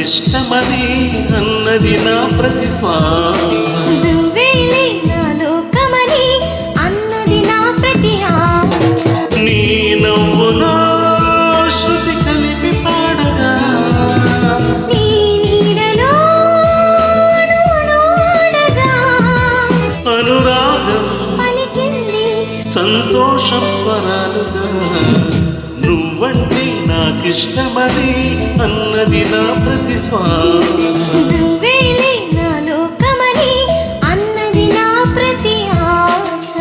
నాకిష్టమని అన్నది నా ప్రతి శ్వాస. నువ్వేలే నా లోకమని అన్నది నా ప్రతి ఆశ. నీ నవ్వులో శృతి కలిపి పాడగా నీ నీడలో అణువణువడగా అనురాగం పలికింది సంతోషం స్వరాలుగా. నువ్వంటే నాకిష్టమని అన్నది నా ప్రతి శ్వాస. నువ్వేలే నా లోకమని అన్నది నా ప్రతి ఆశ.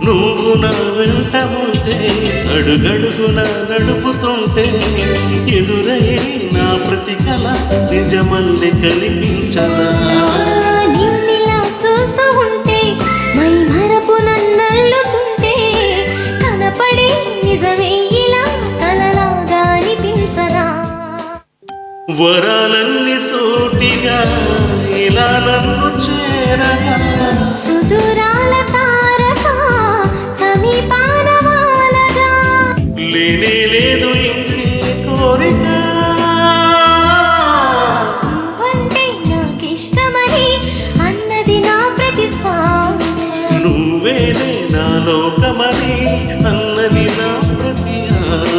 నువ్వు నా వెంట ఉంటే అడుగడుగున నడుపుతుంటే ఎదురై నా ప్రతి కళ నిజమల్ని కనిపించదా. నిన్నిలా చూస్తూ ఉంటే మై మరపు నన్నల్లుతుంటే కనపడే నిజమే ఇలా కలలాగా అనిపించరా. వరాలన్నీ సూటిగా ఇలా నన్ను చేరగా సుదూరాల తారక సమీపాన వాలగా లేనే లేదు ఇంకే కోరిక. నువ్వంటే నాకిష్టమని అన్నది నా ప్రతి శ్వాస. నువ్వేలే నా లోకమని అన్నది నా ప్రతి ఆశ.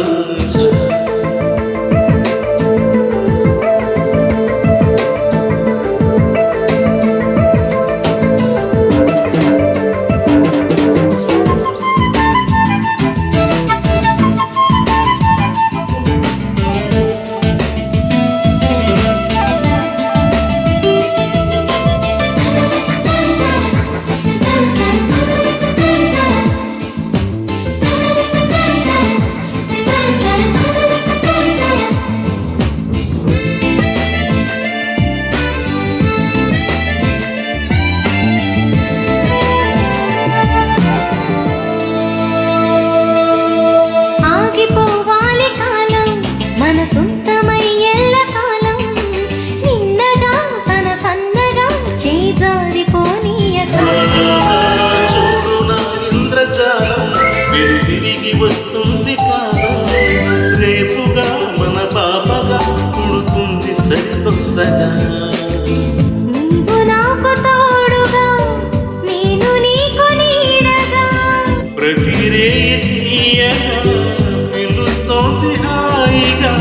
ఆగిపోవాలి కాలం మన సొంతమై ఎల్లకాలం నిన్నగా సన్నగా చేజారిపోనీయగా. చూడు నా ఇంద్రజాలం తిరిగి వస్తుంది కాలం. రేపుగా మన పాపగా పుడుతుంది సరికొత్తగా. నువ్వు నాకు తోడుగా నేను నీకు నీడగా ప్రతి రేయి తీయగా పిలుస్తోంది హాయిగా.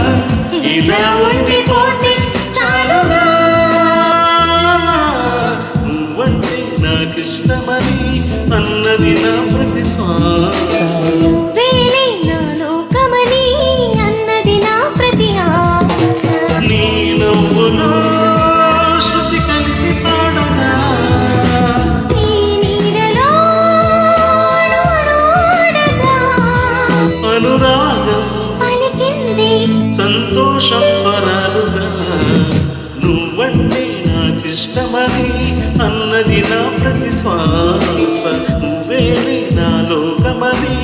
ఇలా ఉండిపోతే చాలుగా. నువ్వంటే నాకిష్టమని అన్నది నా ప్రతి శ్వాస. నువ్వేలే నా లోకమని అన్నది నా ప్రతి ఆశ. నీ నవ్వులో శృతి కలిపి పాడగా నీ నీడలో అణువణువడగా అనురాగం పలికింది సంతోషం స్వరాలుగా. నువ్వంటే నాకిష్టమని అన్నది నా ప్రతి శ్వాస. నువ్వేలే నా లోకమని